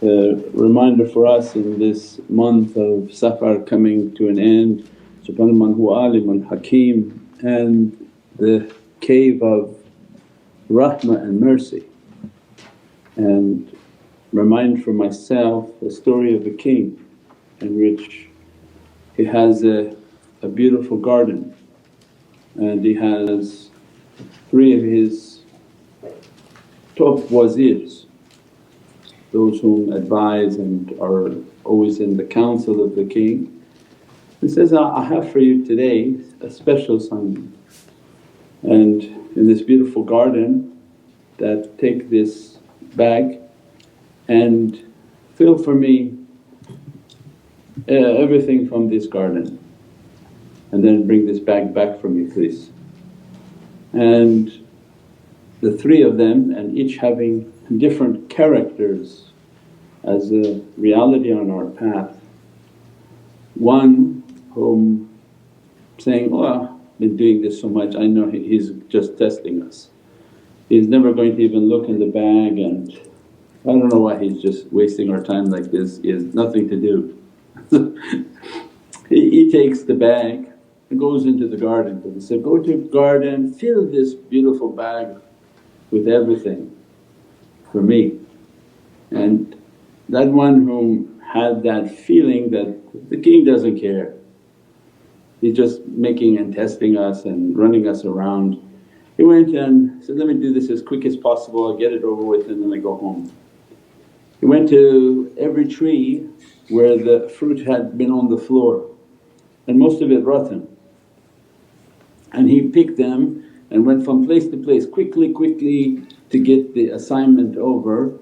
Reminder for us in this month of Safar coming to an end, subhana man huwa alimun hakim, and the cave of rahmah and mercy. And remind for myself the story of a king in which he has a beautiful garden and he has three of his top wazirs, those whom advise and are always in the council of the king. He says, I have for you today a special assignment, and in this beautiful garden that take this bag and fill for me everything from this garden, and then bring this bag back for me please. And the three of them, and each having different characters as a reality on our path. One whom saying, oh I've been doing this so much, I know he's just testing us. He's never going to even look in the bag, and I don't know why he's just wasting our time like this, he has nothing to do. He takes the bag and goes into the garden, because he said, go to the garden, fill this beautiful bag with everything for me. And that one whom had that feeling that the king doesn't care, he's just making and testing us and running us around, he went and said, let me do this as quick as possible, I'll get it over with and then I go home. He went to every tree where the fruit had been on the floor and most of it rotten, and he picked them and went from place to place quickly to get the assignment over,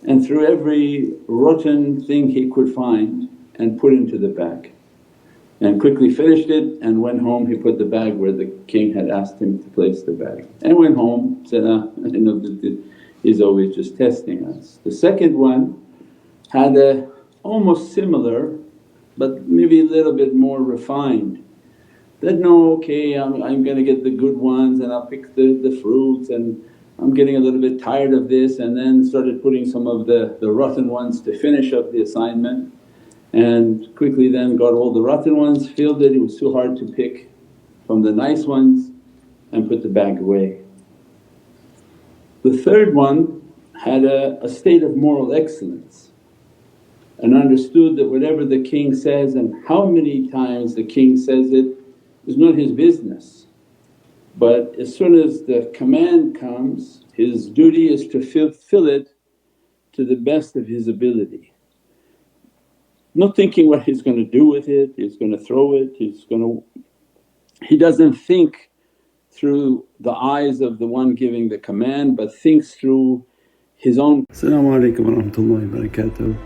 and threw every rotten thing he could find and put into the bag, and quickly finished it and went home. He put the bag where the king had asked him to place the bag, and went home, said, you know, he's always just testing us. The second one had a almost similar but maybe a little bit more refined, that no, okay I'm going to get the good ones and I'll pick the fruits, and I'm getting a little bit tired of this, and then started putting some of the rotten ones to finish up the assignment, and quickly then got all the rotten ones, filled it was too hard to pick from the nice ones, and put the bag away. The third one had a state of moral excellence and understood that whatever the king says and how many times the king says it is not his business, but as soon as the command comes his duty is to fulfill it to the best of his ability. Not thinking what he's going to do with it, he's going to throw it, he doesn't think through the eyes of the one giving the command, but thinks through his own. As-salamu alaykum wa rahmatullahi wa barakatuh.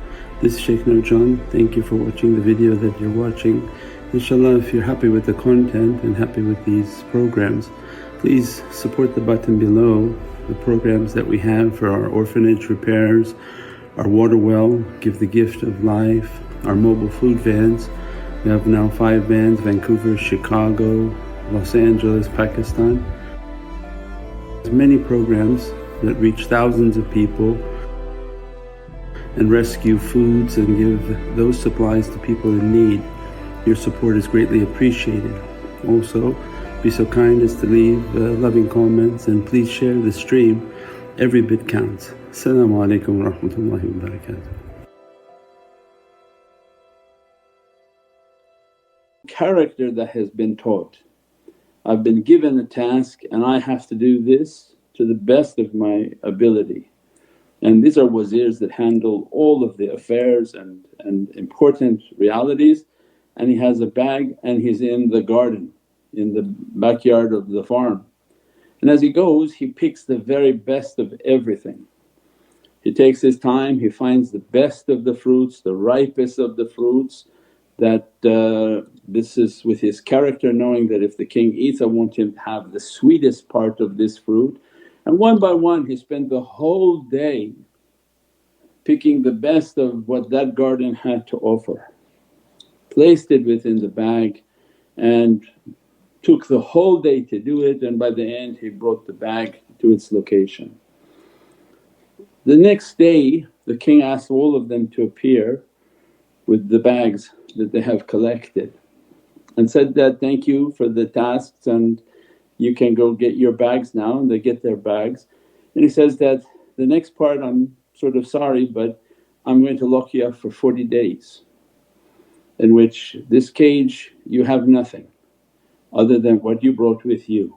This is Shaykh Nurjan. Thank you for watching the video that you're watching. Inshallah, if you're happy with the content and happy with these programs, please support the button below, the programs that we have for our orphanage repairs, our water well, Give the Gift of Life, our mobile food vans. We have now 5 vans: Vancouver, Chicago, Los Angeles, Pakistan. There's many programs that reach thousands of people and rescue foods and give those supplies to people in need. Your support is greatly appreciated. Also, be so kind as to leave loving comments, and please share the stream, every bit counts. As-salamu alaykum wa rahmatullahi wa barakatuh. Character that has been taught. I've been given a task and I have to do this to the best of my ability. And these are wazirs that handle all of the affairs and important realities, and he has a bag and he's in the garden, in the backyard of the farm. And as he goes he picks the very best of everything. He takes his time, he finds the best of the fruits, the ripest of the fruits, that this is with his character, knowing that if the king eats I want him to have the sweetest part of this fruit. And one by one he spent the whole day picking the best of what that garden had to offer, placed it within the bag and took the whole day to do it, and by the end he brought the bag to its location. The next day the king asked all of them to appear with the bags that they have collected and said that, "Thank you for the tasks and you can go get your bags now," and they get their bags. And he says that, "The next part I'm sort of sorry but I'm going to lock you up for 40 days in which this cage you have nothing other than what you brought with you."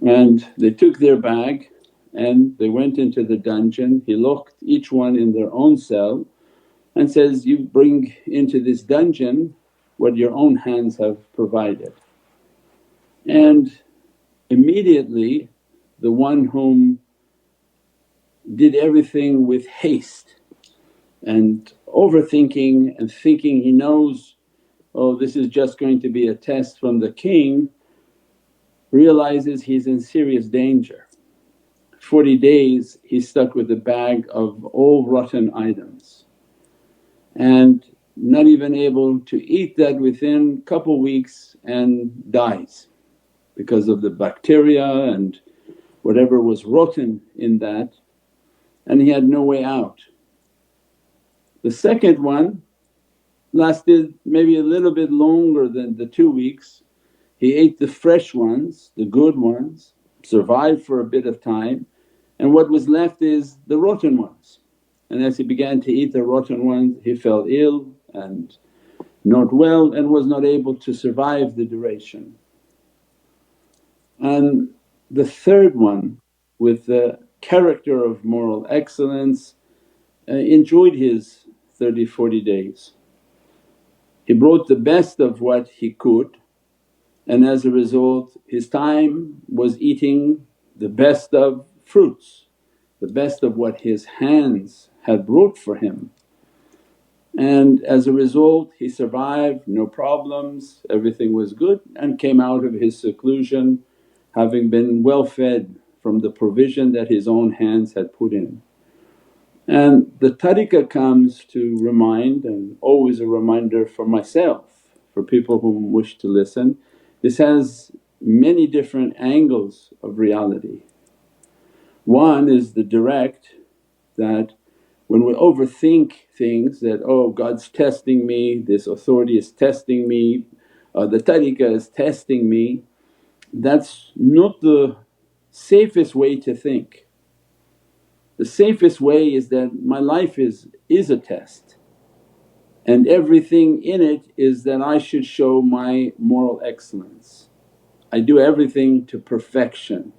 And they took their bag and they went into the dungeon. He locked each one in their own cell and says, "You bring into this dungeon what your own hands have provided." And immediately the one whom did everything with haste and overthinking and thinking he knows, "Oh, this is just going to be a test from the king," realizes he's in serious danger. 40 days he's stuck with a bag of all rotten items and not even able to eat that within couple weeks and dies because of the bacteria and whatever was rotten in that, and he had no way out. The second one lasted maybe a little bit longer than the 2 weeks. He ate the fresh ones, the good ones, survived for a bit of time, and what was left is the rotten ones. And as he began to eat the rotten ones he fell ill and not well and was not able to survive the duration. And the third one with the character of moral excellence enjoyed his 30-40 days. He brought the best of what he could, and as a result his time was eating the best of fruits, the best of what his hands had brought for him. And as a result he survived, no problems, everything was good, and came out of his seclusion having been well fed from the provision that his own hands had put in. And the tariqah comes to remind, and always a reminder for myself, for people who wish to listen, this has many different angles of reality. One is the direct, that when we overthink things that, "Oh, God's testing me, this authority is testing me, the tariqah is testing me," that's not the safest way to think. The safest way is that my life is a test and everything in it is that I should show my moral excellence. I do everything to perfection,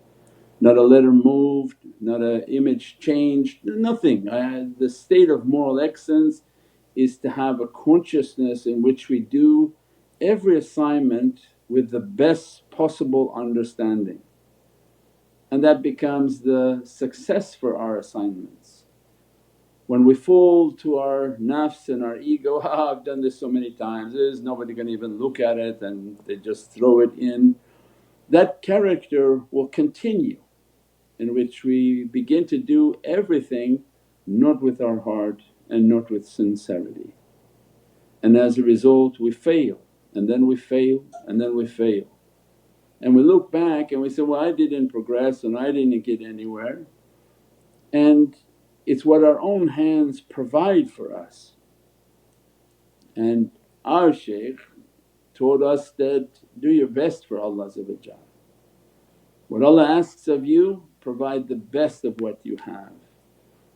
not a letter moved, not an image changed, nothing. The state of moral excellence is to have a consciousness in which we do every assignment with the best possible understanding, and that becomes the success for our assignments. When we fall to our nafs and our ego, I've done this so many times, there's nobody gonna even look at it, and they just throw it in. That character will continue, in which we begin to do everything not with our heart and not with sincerity. And as a result we fail and then we fail and then we fail. And we look back and we say, "Well, I didn't progress and I didn't get anywhere." And it's what our own hands provide for us. And our shaykh taught us that, do your best for Allah. What Allah asks of you, provide the best of what you have.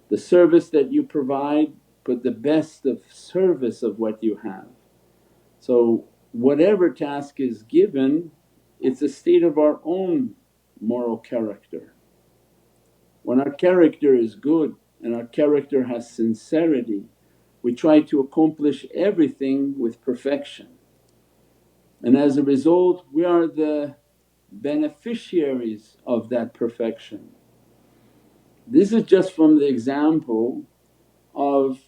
The service that you provide, put the best of service of what you have. So whatever task is given, it's a state of our own moral character. When our character is good and our character has sincerity, we try to accomplish everything with perfection, and as a result we are the beneficiaries of that perfection. This is just from the example of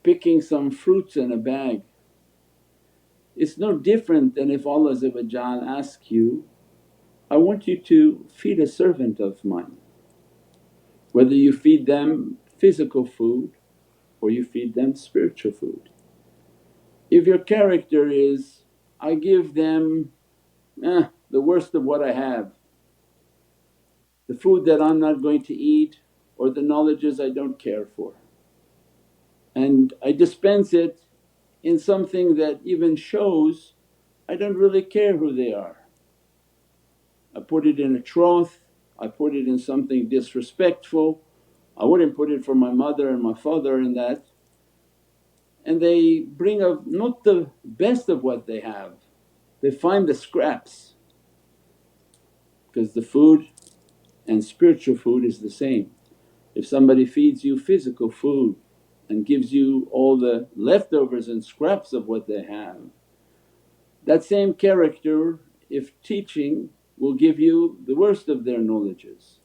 picking some fruits in a bag. It's no different than if Allah asks you, "I want you to feed a servant of mine," whether you feed them physical food or you feed them spiritual food. If your character is, "I give them the worst of what I have, the food that I'm not going to eat or the knowledges I don't care for. And I dispense it in something that even shows I don't really care who they are. I put it in a trough, I put it in something disrespectful. I wouldn't put it for my mother and my father in that. And they bring up not the best of what they have, they find the scraps, because the food and spiritual food is the same. If somebody feeds you physical food and gives you all the leftovers and scraps of what they have, that same character if teaching will give you the worst of their knowledges,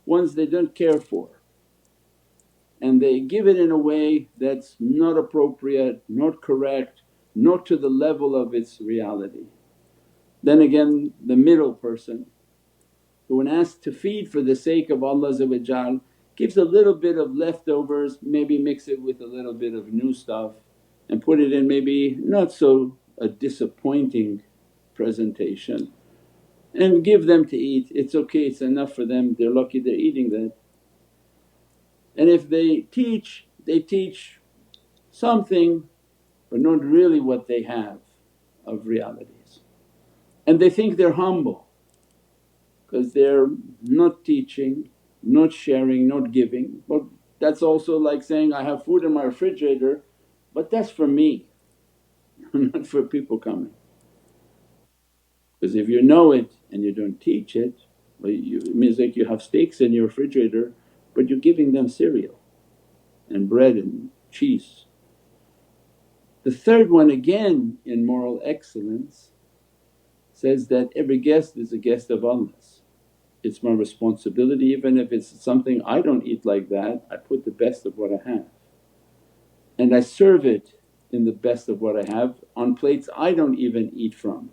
ones they don't care for, and they give it in a way that's not appropriate, not correct, not to the level of its reality. Then again the middle person who when asked to feed for the sake of Allah gives a little bit of leftovers, maybe mix it with a little bit of new stuff and put it in maybe not so a disappointing presentation and give them to eat. It's okay, it's enough for them, they're lucky they're eating that. And if they teach something but not really what they have of realities. And they think they're humble because they're not teaching, not sharing, not giving. But that's also like saying, I have food in my refrigerator but that's for me not for people coming. Because if you know it and you don't teach it, well it means like you have steaks in your refrigerator but you're giving them cereal and bread and cheese. The third one again in moral excellence says that every guest is a guest of Allah's. It's my responsibility, even if it's something I don't eat like that, I put the best of what I have and I serve it in the best of what I have on plates I don't even eat from.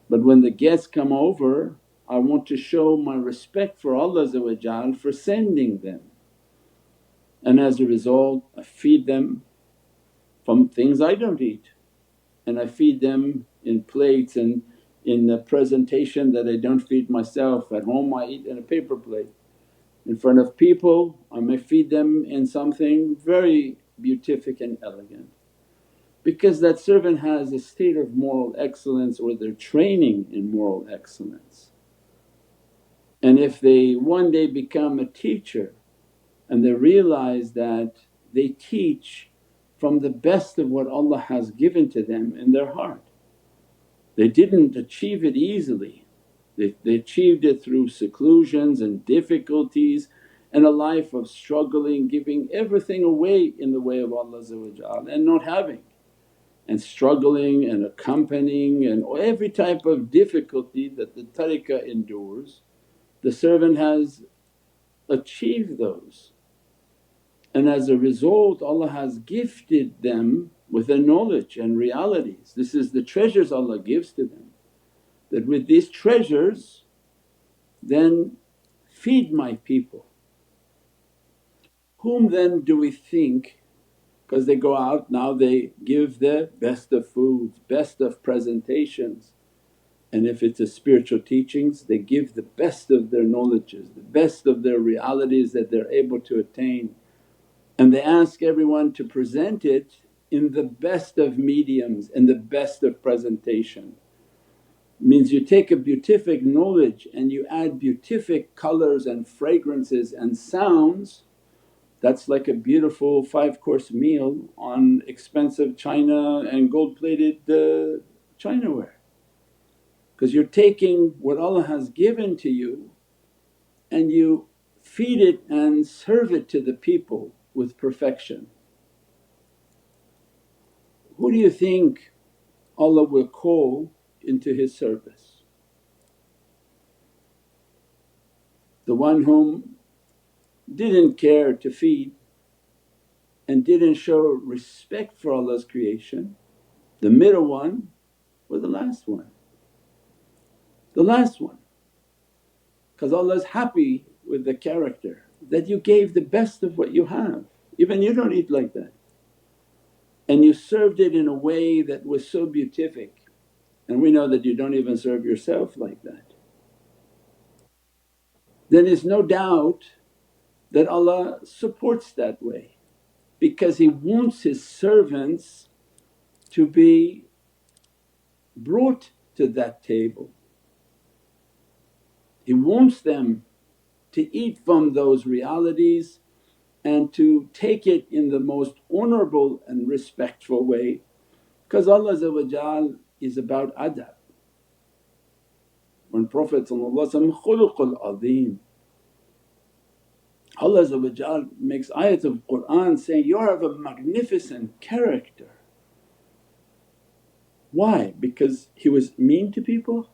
But when the guests come over, I want to show my respect for Allah for sending them, and as a result I feed them from things I don't eat, and I feed them in plates and in a presentation that I don't feed myself. At home I eat in a paper plate. In front of people I may feed them in something very beatific and elegant, because that servant has a state of moral excellence or they're training in moral excellence. And if they one day become a teacher and they realize that they teach from the best of what Allah has given to them in their heart. They didn't achieve it easily, they achieved it through seclusions and difficulties and a life of struggling, giving everything away in the way of Allah and not having, and struggling and accompanying and every type of difficulty that the tariqah endures. The servant has achieved those, and as a result Allah has gifted them with the knowledge and realities. This is the treasures Allah gives to them, that with these treasures then feed my people. Whom then do we think, because they go out now they give the best of foods, best of presentations, and if it's a spiritual teachings they give the best of their knowledges, the best of their realities that they're able to attain, and they ask everyone to present it in the best of mediums and the best of presentation. Means you take a beatific knowledge and you add beatific colours and fragrances and sounds. That's like a beautiful 5-course meal on expensive china and gold plated chinaware, because you're taking what Allah has given to you and you feed it and serve it to the people with perfection. Who do you think Allah will call into His service? The one whom didn't care to feed and didn't show respect for Allah's creation, the middle one, or the last one? The last one, because Allah's happy with the character that you gave the best of what you have. Even you don't eat like that, and you served it in a way that was so beatific, and we know that you don't even serve yourself like that. Then it's no doubt that Allah supports that way because He wants His servants to be brought to that table. He wants them to eat from those realities and to take it in the most honourable and respectful way, because Allah is about adab. When Prophet khuluqul azim, Allah makes ayat of Qur'an saying, "You have a magnificent character." Why? Because he was mean to people?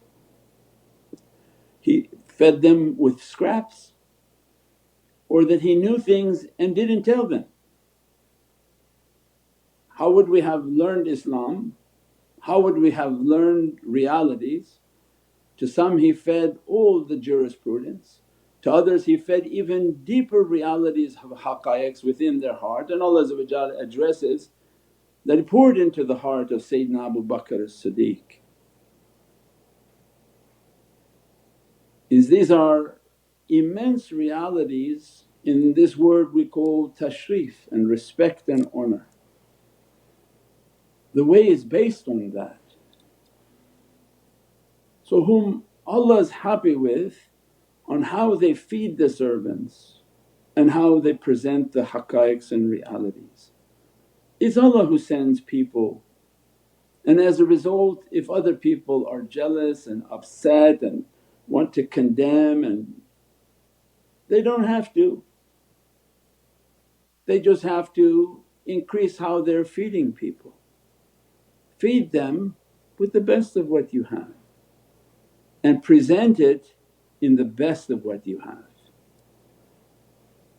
He fed them with scraps? Or that he knew things and didn't tell them? How would we have learned Islam? How would we have learned realities? To some he fed all the jurisprudence, to others he fed even deeper realities of haqqaiqs within their heart, and Allah addresses that He poured into the heart of Sayyidina Abu Bakr as-Siddiq. These are immense realities in this word we call tashrif and respect and honour. The way is based on that. So whom Allah is happy with on how they feed the servants and how they present the haqqaiqs and realities. It's Allah who sends people, and as a result if other people are jealous and upset and want to condemn, and they don't have to, they just have to increase how they're feeding people. Feed them with the best of what you have and present it in the best of what you have.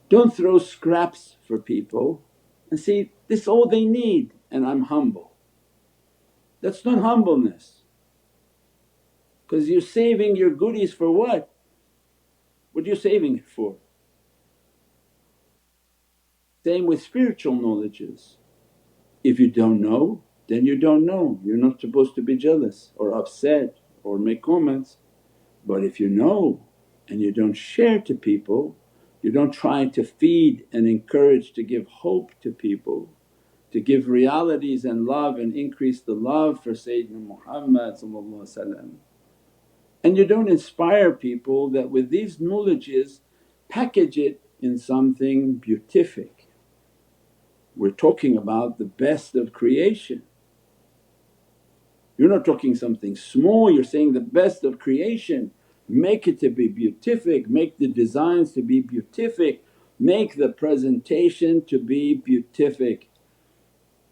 Don't throw scraps for people and say, this is all they need and I'm humble. That's not humbleness, because you're saving your goodies for what? What are you saving it for? Same with spiritual knowledges. If you don't know, then you don't know, you're not supposed to be jealous or upset or make comments. But if you know and you don't share to people, you don't try to feed and encourage to give hope to people, to give realities and love and increase the love for Sayyidina Muhammad, and you don't inspire people that with these knowledges package it in something beatific. We're talking about the best of creation. You're not talking something small, you're saying the best of creation. Make it to be beatific, make the designs to be beatific, make the presentation to be beatific.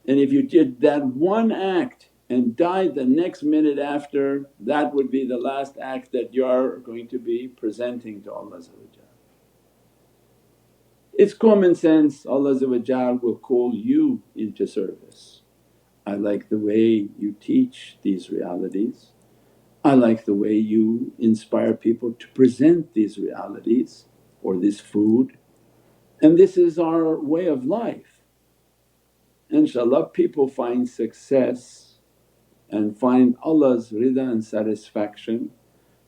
And if you did that one act and died the next minute after, that would be the last act that you are going to be presenting to Allah. It's common sense, Allah will call you into service. I like the way you teach these realities, I like the way you inspire people to present these realities or this food, and this is our way of life. InshaAllah people find success and find Allah's rida and satisfaction,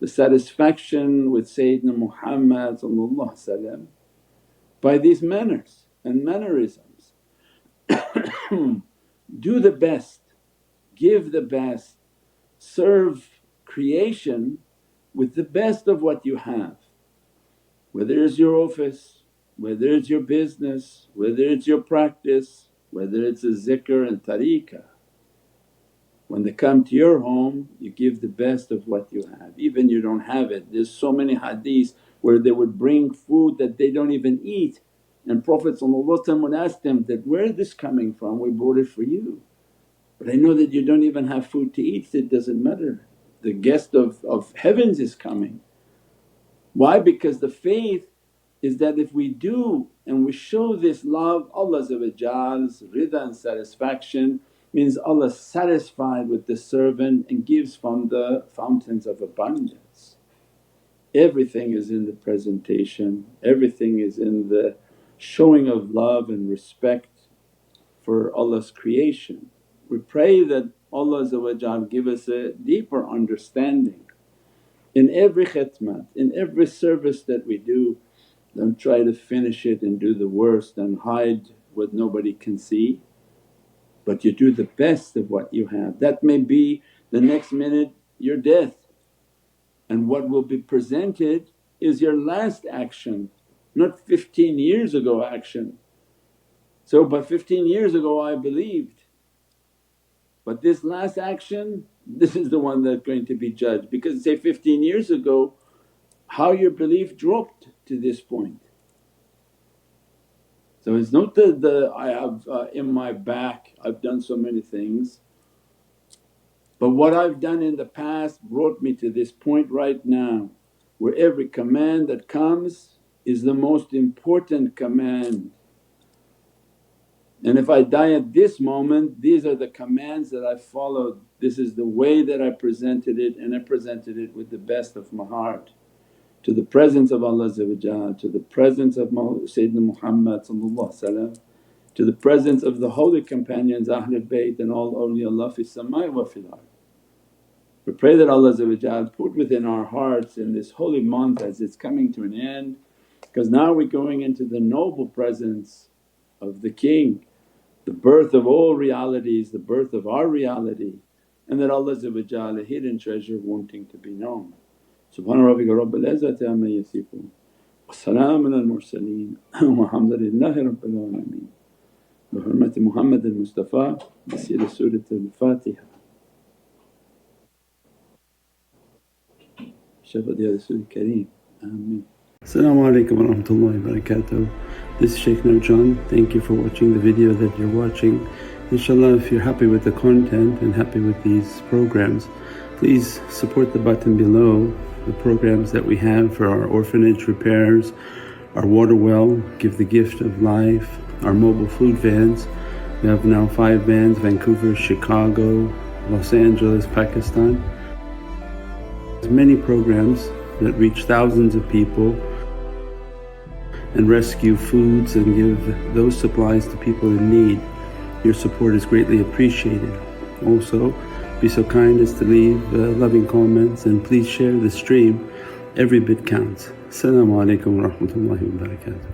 the satisfaction with Sayyidina Muhammad by these manners and mannerisms. Do the best, give the best, serve creation with the best of what you have. Whether it's your office, whether it's your business, whether it's your practice, whether it's a zikr and tariqah. When they come to your home you give the best of what you have, even you don't have it. There's so many hadiths where they would bring food that they don't even eat, and Prophet would ask them that, "Where is this coming from? We brought it for you. But I know that you don't even have food to eat, so it doesn't matter. The guest of heavens is coming." Why? Because the faith is that if we do and we show this love, Allah's rida and satisfaction means Allah's satisfied with the servant and gives from the fountains of abundance. Everything is in the presentation, everything is in the showing of love and respect for Allah's creation. We pray that Allah give us a deeper understanding in every khidmat, in every service that we do. Don't try to finish it and do the worst and hide what nobody can see, but you do the best of what you have. That may be the next minute your death, and what will be presented is your last action, not 15 years ago action. So, but 15 years ago I believed, but this last action, this is the one that's going to be judged, because say 15 years ago how your belief dropped to this point. So it's not the I have in my back I've done so many things, but what I've done in the past brought me to this point right now where every command that comes is the most important command. And if I die at this moment, these are the commands that I followed, this is the way that I presented it, and I presented it with the best of my heart. To the presence of Allah, to the presence of Sayyidina Muhammad, to the presence of the holy companions Ahlul Bayt and all awliyaullah fis samai wa fil ard. We pray that Allah put within our hearts in this holy month as it's coming to an end, because now we're going into the noble presence of the King, the birth of all realities, the birth of our reality, and that Allah's a hidden treasure wanting to be known. Subhana rabbika rabbil izzati amma yasifoon wa salaamun al mursaleen walhamdulillahi rabbil alameen. Bi hurmati Muhammadan Mustafa bi siri Surat al-Fatiha. Shafaat ya Rasul Kareem, Ameen. As-salamu alaykum wa rahmatullahi wa barakatuh. This is Shaykh Nurjan. Thank you for watching the video that you're watching. Inshallah, if you're happy with the content and happy with these programs, please support the button below, the programs that we have for our orphanage repairs, our water well, Give the Gift of Life, our mobile food vans. We have now 5 vans: Vancouver, Chicago, Los Angeles, Pakistan. There's many programs that reach thousands of people and rescue foods and give those supplies to people in need. Your support is greatly appreciated. Also, be so kind as to leave loving comments, and please share the stream. Every bit counts. As-salamu alaykum wa rahmatullahi wa barakatuh.